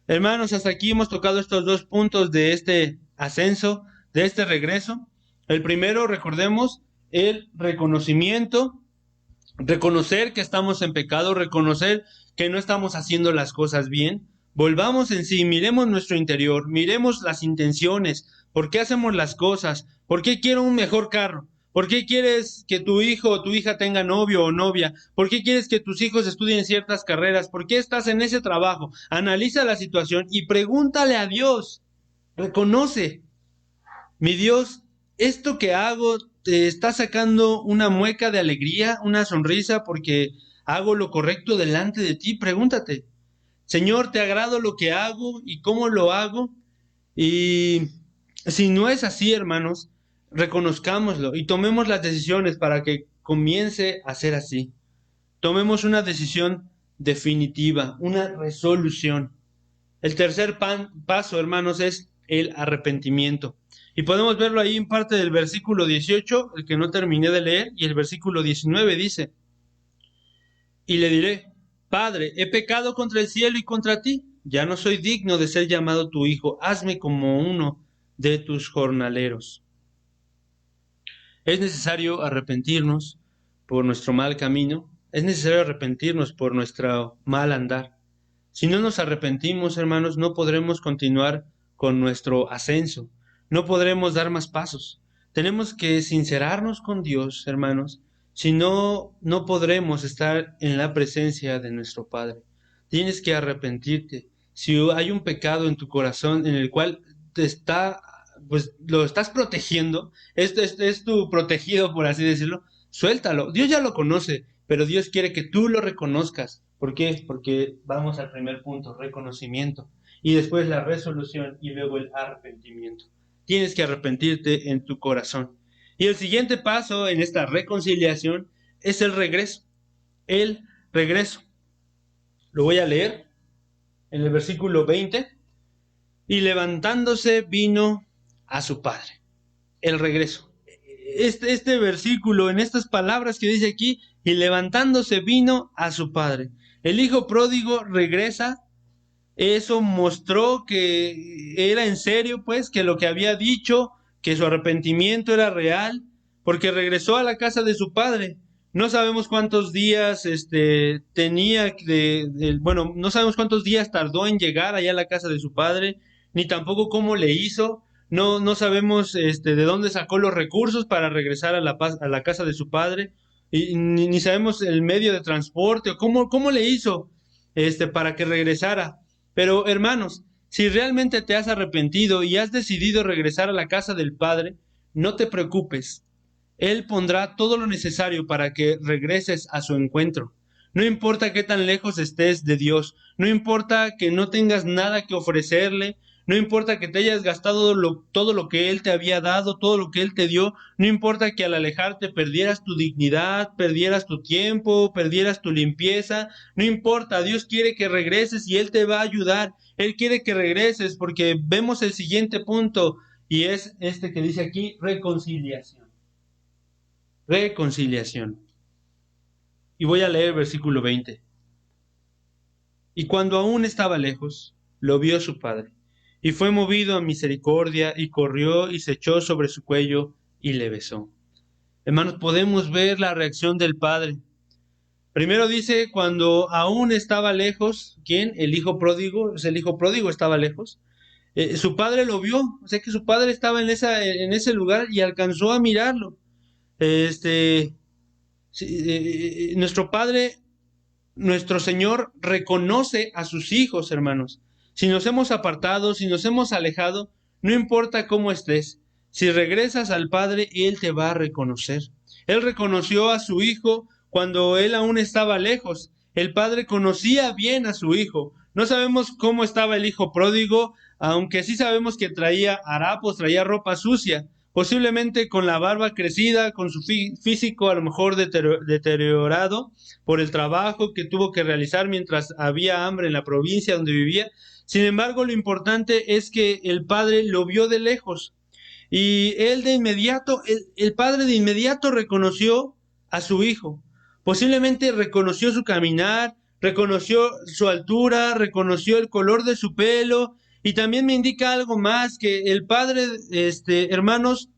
Hermanos, hasta aquí hemos tocado estos dos puntos de este ascenso, de este regreso. El primero, recordemos, el reconocimiento, reconocer que estamos en pecado, reconocer que no estamos haciendo las cosas bien. Volvamos en sí, miremos nuestro interior, miremos las intenciones, por qué hacemos las cosas, por qué quiero un mejor carro, por qué quieres que tu hijo o tu hija tenga novio o novia, por qué quieres que tus hijos estudien ciertas carreras, por qué estás en ese trabajo. Analiza la situación y pregúntale a Dios. Reconoce: mi Dios, esto que hago te está sacando una mueca de alegría, una sonrisa porque hago lo correcto delante de ti. Pregúntate: Señor, ¿te agrado lo que hago y cómo lo hago? Y si no es así, hermanos, reconozcámoslo y tomemos las decisiones para que comience a ser así. Tomemos una decisión definitiva, una resolución. El tercer paso, hermanos, es el arrepentimiento. Y podemos verlo ahí en parte del versículo 18, el que no terminé de leer, y el versículo 19 dice: y le diré: Padre, he pecado contra el cielo y contra ti, ya no soy digno de ser llamado tu hijo, hazme como uno de tus jornaleros. Es necesario arrepentirnos por nuestro mal camino, es necesario arrepentirnos por nuestro mal andar. Si no nos arrepentimos, hermanos, no podremos continuar con nuestro ascenso, no podremos dar más pasos. Tenemos que sincerarnos con Dios, hermanos, si no, no podremos estar en la presencia de nuestro Padre. Tienes que arrepentirte. Si hay un pecado en tu corazón en el cual te está, pues lo estás protegiendo, esto es tu protegido, por así decirlo, suéltalo. Dios ya lo conoce, pero Dios quiere que tú lo reconozcas. ¿Por qué? Porque vamos al primer punto: reconocimiento, y después la resolución y luego el arrepentimiento. Tienes que arrepentirte en tu corazón. Y el siguiente paso en esta reconciliación es el regreso. El regreso. Lo voy a leer en el versículo 20. Y levantándose vino a su padre. El regreso. Este versículo, en estas palabras que dice aquí: y levantándose vino a su padre. El hijo pródigo regresa. Eso mostró que era en serio, pues, que lo que había dicho, que su arrepentimiento era real, porque regresó a la casa de su padre. No sabemos cuántos días tenía bueno, no sabemos cuántos días tardó en llegar allá a la casa de su padre, ni tampoco cómo le hizo. No sabemos de dónde sacó los recursos para regresar a a la casa de su padre, y ni sabemos el medio de transporte o cómo le hizo para que regresara. Pero hermanos, si realmente te has arrepentido y has decidido regresar a la casa del Padre, no te preocupes. Él pondrá todo lo necesario para que regreses a su encuentro. No importa qué tan lejos estés de Dios, no importa que no tengas nada que ofrecerle, no importa que te hayas gastado todo lo que Él te había dado, todo lo que Él te dio, no importa que al alejarte perdieras tu dignidad, perdieras tu tiempo, perdieras tu limpieza, no importa, Dios quiere que regreses y Él te va a ayudar, Él quiere que regreses porque vemos el siguiente punto y es este que dice aquí, reconciliación. Reconciliación. Y voy a leer el versículo 20. Y cuando aún estaba lejos, lo vio su padre, y fue movido a misericordia, y corrió y se echó sobre su cuello y le besó. Hermanos, podemos ver la reacción del padre. Primero dice, cuando aún estaba lejos, ¿quién? El hijo pródigo, el hijo pródigo estaba lejos. Su padre lo vio, o sea que su padre estaba en ese lugar y alcanzó a mirarlo. Nuestro padre, nuestro Señor reconoce a sus hijos, hermanos. Si nos hemos apartado, si nos hemos alejado, no importa cómo estés, si regresas al Padre, Él te va a reconocer. Él reconoció a su hijo cuando él aún estaba lejos. El Padre conocía bien a su hijo. No sabemos cómo estaba el hijo pródigo, aunque sí sabemos que traía harapos, traía ropa sucia, posiblemente con la barba crecida, con su físico a lo mejor deteriorado por el trabajo que tuvo que realizar mientras había hambre en la provincia donde vivía. Sin embargo, lo importante es que el padre lo vio de lejos y él de inmediato, el padre de inmediato reconoció a su hijo. Posiblemente reconoció su caminar, reconoció su altura, reconoció el color de su pelo y también me indica algo más, que el padre, hermanos,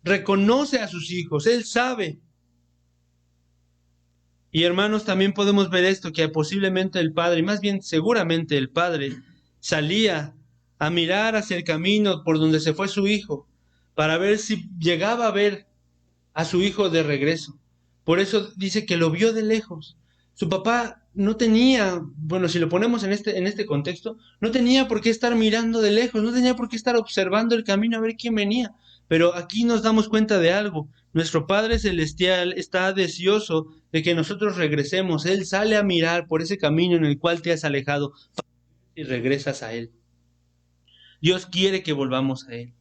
reconoce a sus hijos, él sabe. Y hermanos, también podemos ver esto, que posiblemente el padre, más bien seguramente el padre, salía a mirar hacia el camino por donde se fue su hijo, para ver si llegaba a ver a su hijo de regreso. Por eso dice que lo vio de lejos. Su papá no tenía, bueno, si lo ponemos en este contexto, no tenía por qué estar mirando de lejos, no tenía por qué estar observando el camino a ver quién venía. Pero aquí nos damos cuenta de algo. Nuestro Padre Celestial está deseoso de que nosotros regresemos. Él sale a mirar por ese camino en el cual te has alejado y regresas a Él. Dios quiere que volvamos a Él.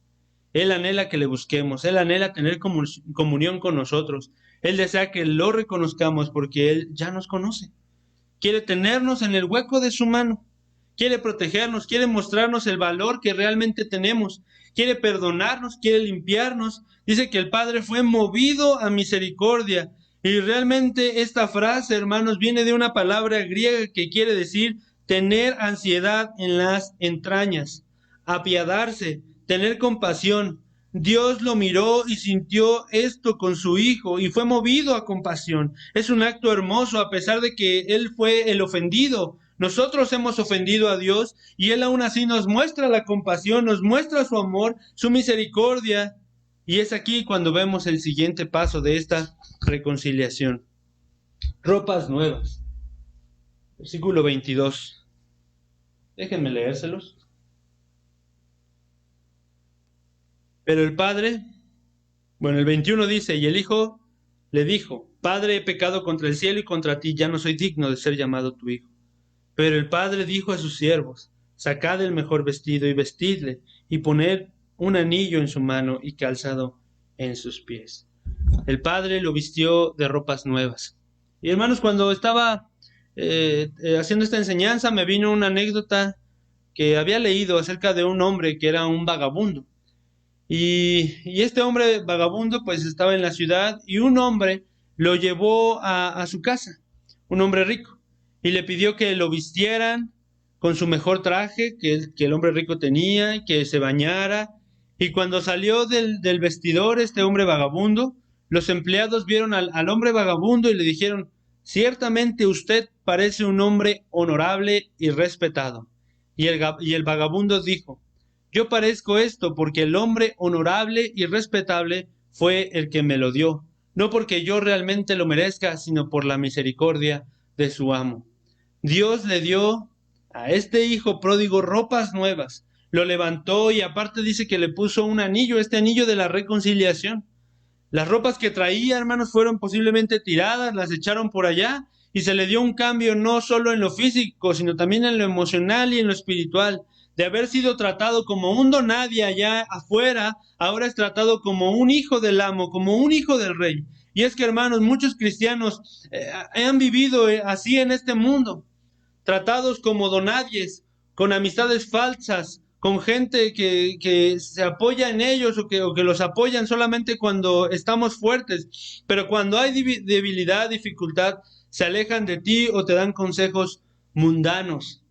Él anhela que le busquemos, Él anhela tener comunión con nosotros. Él desea que lo reconozcamos porque Él ya nos conoce. Quiere tenernos en el hueco de su mano. Quiere protegernos, quiere mostrarnos el valor que realmente tenemos. Quiere perdonarnos, quiere limpiarnos. Dice que el Padre fue movido a misericordia. Y realmente esta frase, hermanos, viene de una palabra griega que quiere decir tener ansiedad en las entrañas, apiadarse, tener compasión. Dios lo miró y sintió esto con su hijo y fue movido a compasión. Es un acto hermoso a pesar de que él fue el ofendido. Nosotros hemos ofendido a Dios y Él aún así nos muestra la compasión, nos muestra su amor, su misericordia. Y es aquí cuando vemos el siguiente paso de esta reconciliación. Ropas nuevas. Versículo 22. Déjenme leérselos. Pero el padre, bueno, el 21 dice, y el hijo le dijo, Padre, he pecado contra el cielo y contra ti, ya no soy digno de ser llamado tu hijo. Pero el padre dijo a sus siervos, sacad el mejor vestido y vestidle, y poned un anillo en su mano y calzado en sus pies. El padre lo vistió de ropas nuevas. Y hermanos, cuando estaba haciendo esta enseñanza, me vino una anécdota que había leído acerca de un hombre que era un vagabundo. Y este hombre vagabundo pues estaba en la ciudad y un hombre lo llevó a su casa, un hombre rico. y le pidió que lo vistieran con su mejor traje que el hombre rico tenía, que se bañara. Y cuando salió del vestidor este hombre vagabundo, los empleados vieron al hombre vagabundo y le dijeron: ciertamente usted parece un hombre honorable y respetado. Y el vagabundo dijo: yo parezco esto porque el hombre honorable y respetable fue el que me lo dio, no porque yo realmente lo merezca, sino por la misericordia de su amo. Dios le dio a este hijo pródigo ropas nuevas, lo levantó y aparte dice que le puso un anillo, este anillo de la reconciliación. Las ropas que traía, hermanos, fueron posiblemente tiradas, las echaron por allá y se le dio un cambio no solo en lo físico, sino también en lo emocional y en lo espiritual. De haber sido tratado como un donadie allá afuera, ahora es tratado como un hijo del amo, como un hijo del rey. Y es que, hermanos, muchos cristianos han vivido así en este mundo, tratados como donadies, con amistades falsas, con gente que se apoya en ellos o que los apoyan solamente cuando estamos fuertes, pero cuando hay debilidad, dificultad, se alejan de ti o te dan consejos mundanos.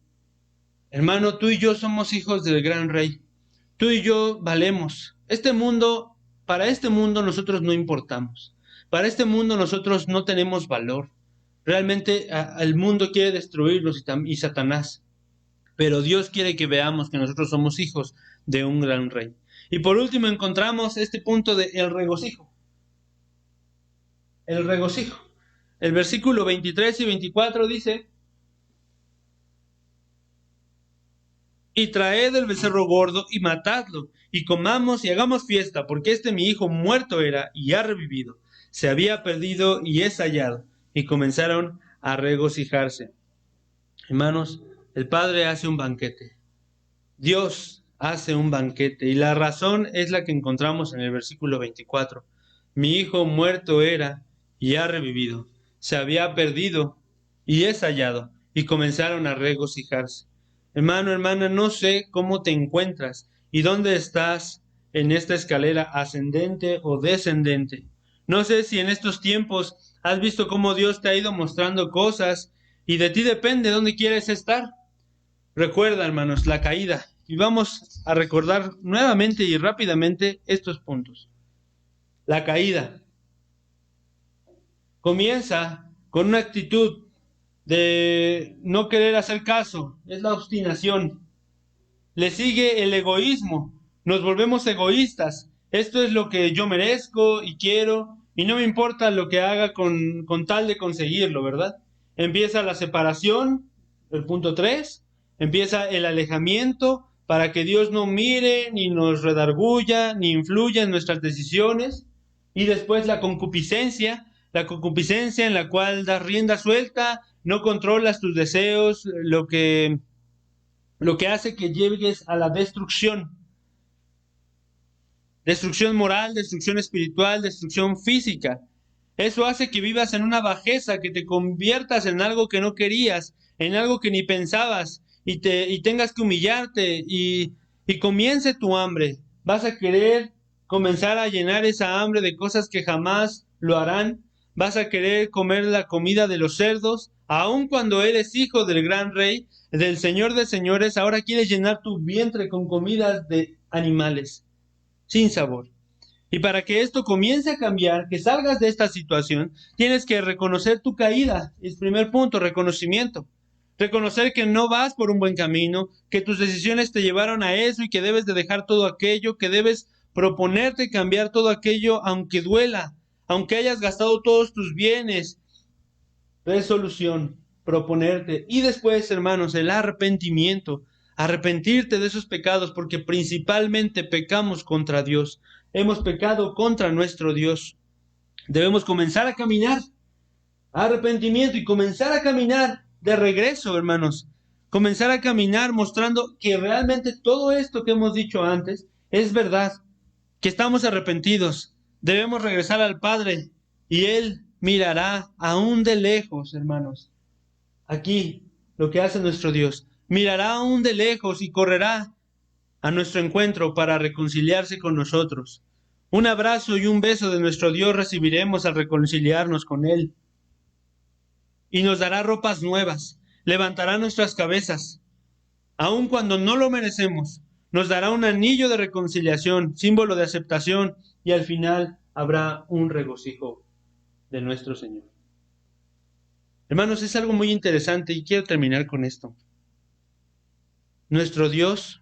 Hermano, tú y yo somos hijos del gran rey. Tú y yo valemos. Este mundo, para este mundo nosotros no importamos. Para este mundo nosotros no tenemos valor. Realmente el mundo quiere destruirnos y Satanás. Pero Dios quiere que veamos que nosotros somos hijos de un gran rey. Y por último encontramos este punto de el regocijo. El regocijo. El versículo 23 y 24 dice: y traed el becerro gordo y matadlo, y comamos y hagamos fiesta, porque este mi hijo muerto era y ha revivido, se había perdido y es hallado. Y comenzaron a regocijarse. Hermanos, el Padre hace un banquete. Dios hace un banquete, y la razón es la que encontramos en el versículo 24. Mi hijo muerto era y ha revivido, se había perdido y es hallado. Y comenzaron a regocijarse. Hermano, hermana, no sé cómo te encuentras y dónde estás en esta escalera ascendente o descendente. No sé si en estos tiempos has visto cómo Dios te ha ido mostrando cosas y de ti depende dónde quieres estar. Recuerda, hermanos, la caída. Y vamos a recordar nuevamente y rápidamente estos puntos. La caída comienza con una actitud de no querer hacer caso, es la obstinación. Le sigue el egoísmo, nos volvemos egoístas. Esto es lo que yo merezco y quiero, y no me importa lo que haga con tal de conseguirlo, ¿verdad? Empieza la separación, el punto 3, empieza el alejamiento para que Dios no mire, ni nos redarguya, ni influya en nuestras decisiones, y después la concupiscencia en la cual das rienda suelta, no controlas tus deseos, lo que hace que llegues a la destrucción. Destrucción moral, destrucción espiritual, destrucción física. Eso hace que vivas en una bajeza, que te conviertas en algo que no querías, en algo que ni pensabas, y tengas que humillarte y comience tu hambre. Vas a querer comenzar a llenar esa hambre de cosas que jamás lo harán. Vas a querer comer la comida de los cerdos, aun cuando eres hijo del gran rey, del Señor de señores. Ahora quieres llenar tu vientre con comidas de animales, sin sabor. Y para que esto comience a cambiar, que salgas de esta situación, tienes que reconocer tu caída. Es primer punto, reconocimiento. Reconocer que no vas por un buen camino, que tus decisiones te llevaron a eso y que debes de dejar todo aquello, que debes proponerte cambiar todo aquello aunque duela, aunque hayas gastado todos tus bienes. Resolución, proponerte. Y después, hermanos, el arrepentimiento. Arrepentirte de esos pecados, porque principalmente pecamos contra Dios. Hemos pecado contra nuestro Dios. Debemos comenzar a caminar. Arrepentimiento y comenzar a caminar de regreso, hermanos. Comenzar a caminar mostrando que realmente todo esto que hemos dicho antes es verdad. Que estamos arrepentidos. Debemos regresar al Padre y Él mirará aún de lejos, hermanos. Aquí, lo que hace nuestro Dios. Mirará aún de lejos y correrá a nuestro encuentro para reconciliarse con nosotros. Un abrazo y un beso de nuestro Dios recibiremos al reconciliarnos con Él. Y nos dará ropas nuevas. levantará nuestras cabezas, aun cuando no lo merecemos. Nos dará un anillo de reconciliación, símbolo de aceptación, y al final habrá un regocijo de nuestro Señor. Hermanos, es algo muy interesante y quiero terminar con esto. Nuestro Dios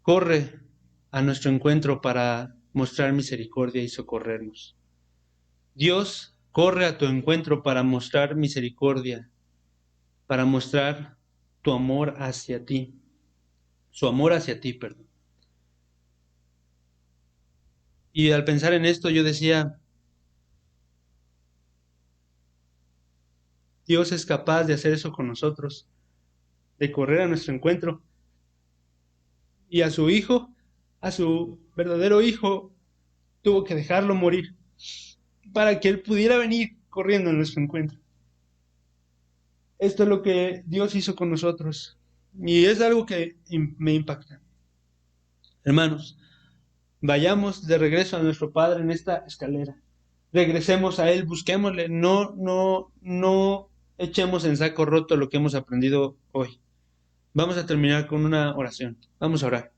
corre a nuestro encuentro para mostrar misericordia y socorrernos. Dios corre a tu encuentro para mostrar misericordia, para mostrar tu amor hacia ti, su amor hacia ti, perdón. Y al pensar en esto yo decía, Dios es capaz de hacer eso con nosotros, de correr a nuestro encuentro. Y a su hijo, a su verdadero hijo, tuvo que dejarlo morir para que él pudiera venir corriendo a nuestro encuentro. Esto es lo que Dios hizo con nosotros. Y es algo que me impacta. Hermanos, vayamos de regreso a nuestro Padre en esta escalera. Regresemos a Él, busquémosle, no echemos en saco roto lo que hemos aprendido hoy. Vamos a terminar con una oración. Vamos a orar.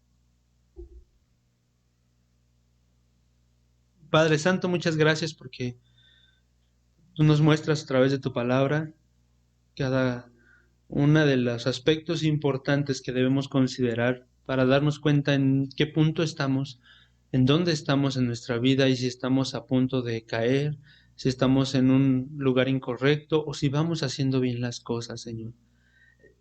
Padre Santo, muchas gracias porque tú nos muestras a través de tu palabra cada uno de los aspectos importantes que debemos considerar para darnos cuenta en qué punto estamos, en dónde estamos en nuestra vida y si estamos a punto de caer, si estamos en un lugar incorrecto o si vamos haciendo bien las cosas, Señor.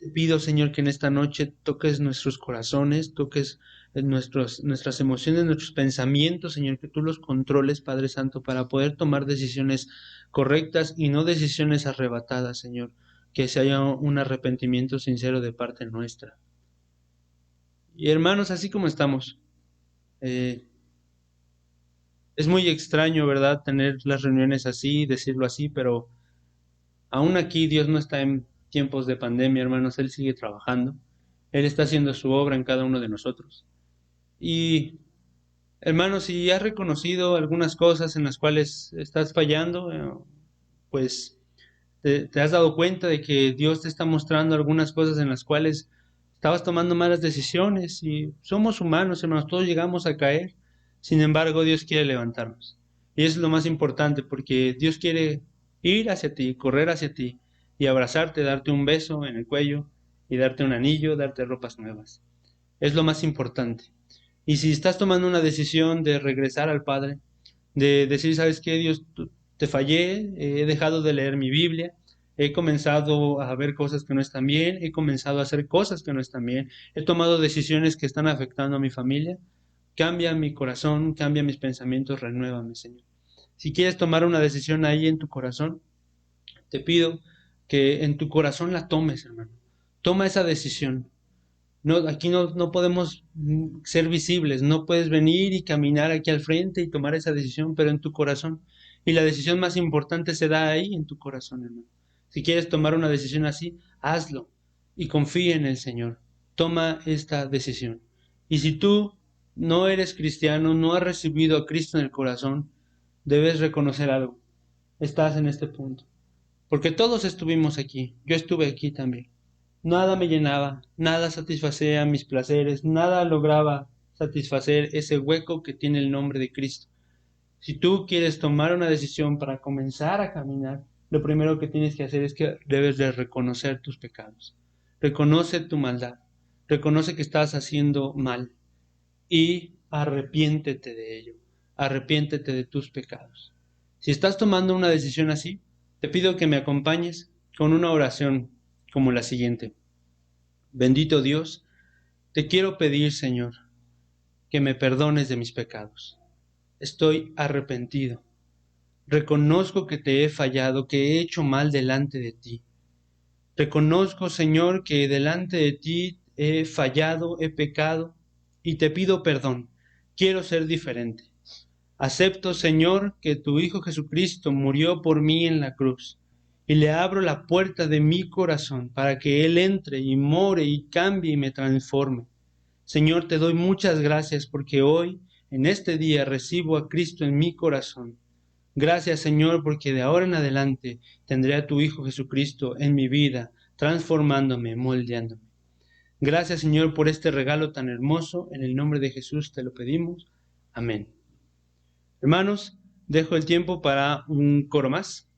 Te pido, Señor, que en esta noche toques nuestros corazones, toques nuestras emociones, nuestros pensamientos, Señor, que tú los controles, Padre Santo, para poder tomar decisiones correctas y no decisiones arrebatadas, Señor. Que se haya un arrepentimiento sincero de parte nuestra. Y hermanos, así como estamos, es muy extraño, ¿verdad?, tener las reuniones así, decirlo así, pero aún aquí Dios no está en tiempos de pandemia, hermanos, Él sigue trabajando. Él está haciendo su obra en cada uno de nosotros. Y, hermanos, si has reconocido algunas cosas en las cuales estás fallando, pues te has dado cuenta de que Dios te está mostrando algunas cosas en las cuales estabas tomando malas decisiones y somos humanos, hermanos, todos llegamos a caer. Sin embargo, Dios quiere levantarnos. Y eso es lo más importante porque Dios quiere ir hacia ti, correr hacia ti y abrazarte, darte un beso en el cuello y darte un anillo, darte ropas nuevas. Es lo más importante. Y si estás tomando una decisión de regresar al Padre, de decir, ¿sabes qué, Dios? Te fallé, he dejado de leer mi Biblia, he comenzado a ver cosas que no están bien, he comenzado a hacer cosas que no están bien, he tomado decisiones que están afectando a mi familia. Cambia mi corazón, cambia mis pensamientos, renuévame, Señor. Si quieres tomar una decisión ahí en tu corazón, te pido que en tu corazón la tomes, hermano. Toma esa decisión. No, aquí no podemos ser visibles, no puedes venir y caminar aquí al frente y tomar esa decisión, pero en tu corazón. Y la decisión más importante se da ahí en tu corazón, hermano. Si quieres tomar una decisión así, hazlo y confía en el Señor. Toma esta decisión. Y si tú no eres cristiano, no has recibido a Cristo en el corazón, debes reconocer algo. Estás en este punto. Porque todos estuvimos aquí. Yo estuve aquí también. Nada me llenaba, nada satisfacía mis placeres, nada lograba satisfacer ese hueco que tiene el nombre de Cristo. Si tú quieres tomar una decisión para comenzar a caminar, lo primero que tienes que hacer es que debes de reconocer tus pecados. Reconoce tu maldad, reconoce que estás haciendo mal y arrepiéntete de ello, arrepiéntete de tus pecados. Si estás tomando una decisión así, te pido que me acompañes con una oración como la siguiente. Bendito Dios, te quiero pedir, Señor, que me perdones de mis pecados. Estoy arrepentido. Reconozco que te he fallado, que he hecho mal delante de ti. Reconozco, Señor, que delante de ti he fallado, he pecado, y te pido perdón. Quiero ser diferente. Acepto, Señor, que tu Hijo Jesucristo murió por mí en la cruz, y le abro la puerta de mi corazón para que Él entre y more y cambie y me transforme. Señor, te doy muchas gracias porque hoy, en este día, recibo a Cristo en mi corazón. Gracias, Señor, porque de ahora en adelante tendré a tu Hijo Jesucristo en mi vida, transformándome, moldeándome. Gracias, Señor, por este regalo tan hermoso. En el nombre de Jesús te lo pedimos. Amén. Hermanos, dejo el tiempo para un coro más.